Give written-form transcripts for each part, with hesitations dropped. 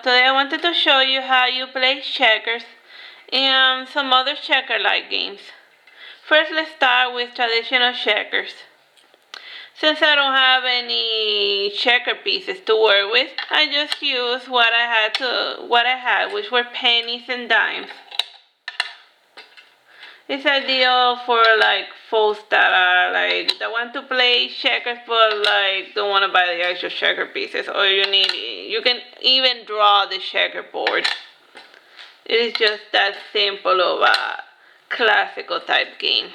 today I wanted to show you how you play checkers and some other checker-like games. First, let's start with traditional checkers. Since I don't have any checker pieces to work with, I just used what I had, which were pennies and dimes. It's ideal for like folks that are like that want to play checkers but like don't want to buy the actual checker pieces, or you can even draw the checkerboard. It is just that simple of a classical type game.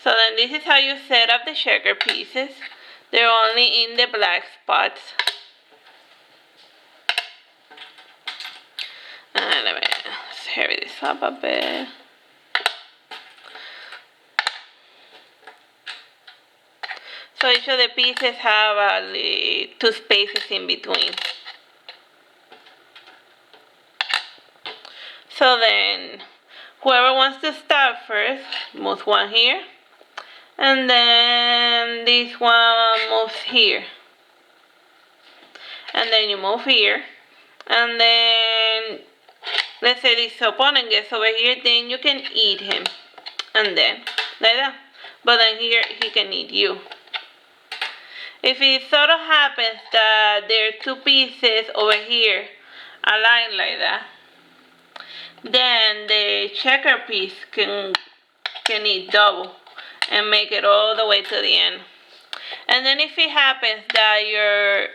So then this is how you set up the checker pieces. They're only in the black spots. And let me hurry this up a bit. So each of the pieces have two spaces in between. So then, whoever wants to start first, moves one here. And then this one moves here. And then you move here. And then, let's say this opponent gets over here, then you can eat him. And then, like that. But then here, he can eat you. If it sort of happens that there are two pieces over here aligned like that, then the checker piece can eat double and make it all the way to the end. And then if it happens that your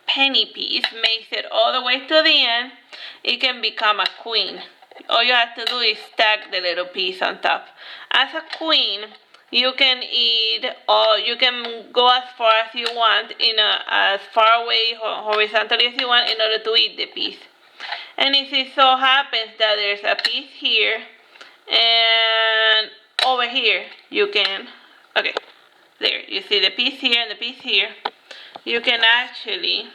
penny piece makes it all the way to the end, it can become a queen. All you have to do is stack the little piece on top. As a queen, you can eat, or you can go as far as you want, as far away horizontally as you want in order to eat the piece. And if it so happens that there's a piece here and over here, you can, okay, there, you see the piece here and the piece here, you can actually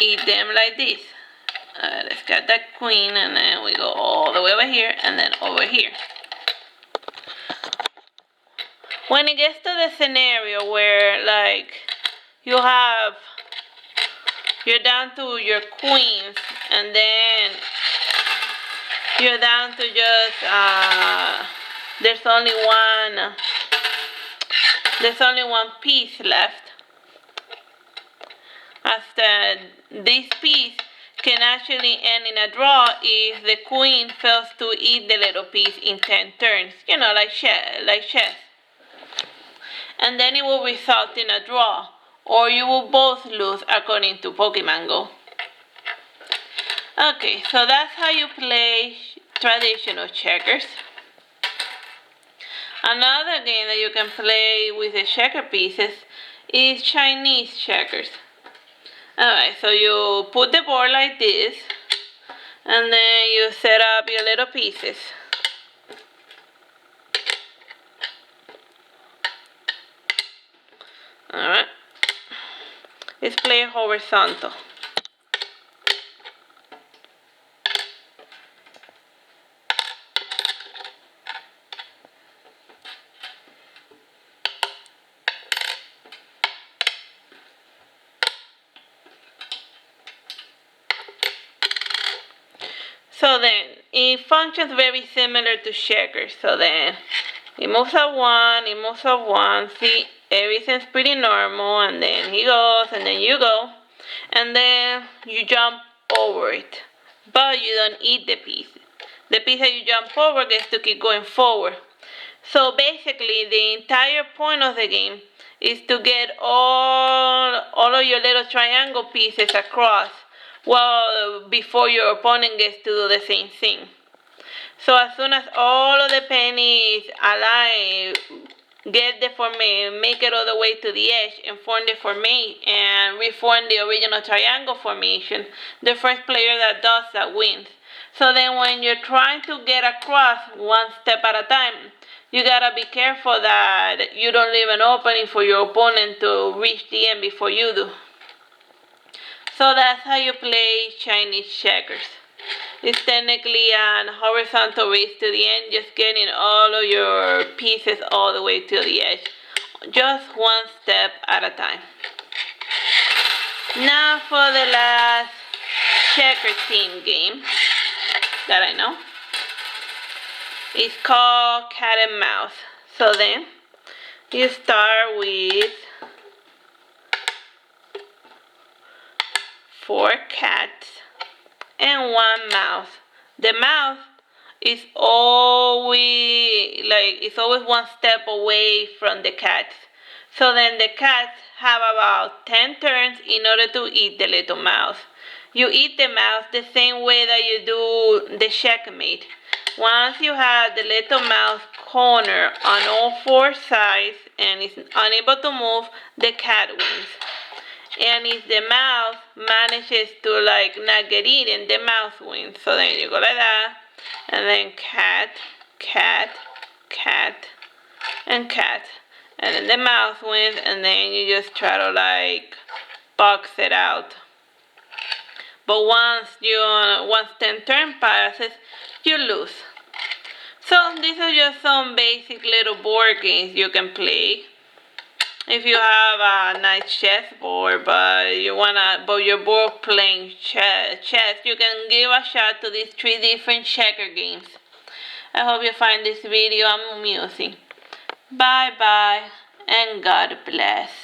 eat them like this. Let's get that queen, and then we go all the way over here and then over here. When it gets to the scenario where like you're down to your queens and then you're down to just there's only one piece left. After this piece can actually end in a draw if the queen fails to eat the little piece in 10 turns, like chess. And then it will result in a draw, or you will both lose according to Pokemon Go. Okay, so that's how you play traditional checkers. Another game that you can play with the checker pieces is Chinese checkers. Alright, so you put the board like this, and then you set up your little pieces. Alright, let's play horizontal. So then, it functions very similar to checkers. So then, it moves up one, see, everything's pretty normal, and then he goes, and then you go, and then you jump over it. But you don't eat the piece. The piece that you jump over gets to keep going forward. So basically, the entire point of the game is to get all of your little triangle pieces across, well, before your opponent gets to do the same thing. So as soon as all of the pennies align, make it all the way to the edge and form the formation and reform the original triangle formation, the first player that does that wins. So then when you're trying to get across one step at a time, you gotta be careful that you don't leave an opening for your opponent to reach the end before you do. So that's how you play Chinese checkers. It's technically an horizontal race to the end, just getting all of your pieces all the way to the edge, just one step at a time. Now for the last checker team game that I know. It's called cat and mouse. So then you start with 4 cats and 1 mouse. The mouse is always it's always 1 step away from the cats. So then the cats have about 10 turns in order to eat the little mouse. You eat the mouse the same way that you do the checkmate. Once you have the little mouse corner on all 4 sides and is unable to move, the cat wins. And if the mouse manages to not get eaten, the mouse wins. So then you go like that, and then cat, cat, cat, and cat. And then the mouse wins, and then you just try to box it out. But once 10 turn passes, you lose. So these are just some basic little board games you can play. If you have a nice chessboard, but you're bored playing chess, you can give a shot to these 3 different checker games. I hope you find this video amusing. Bye bye, and God bless.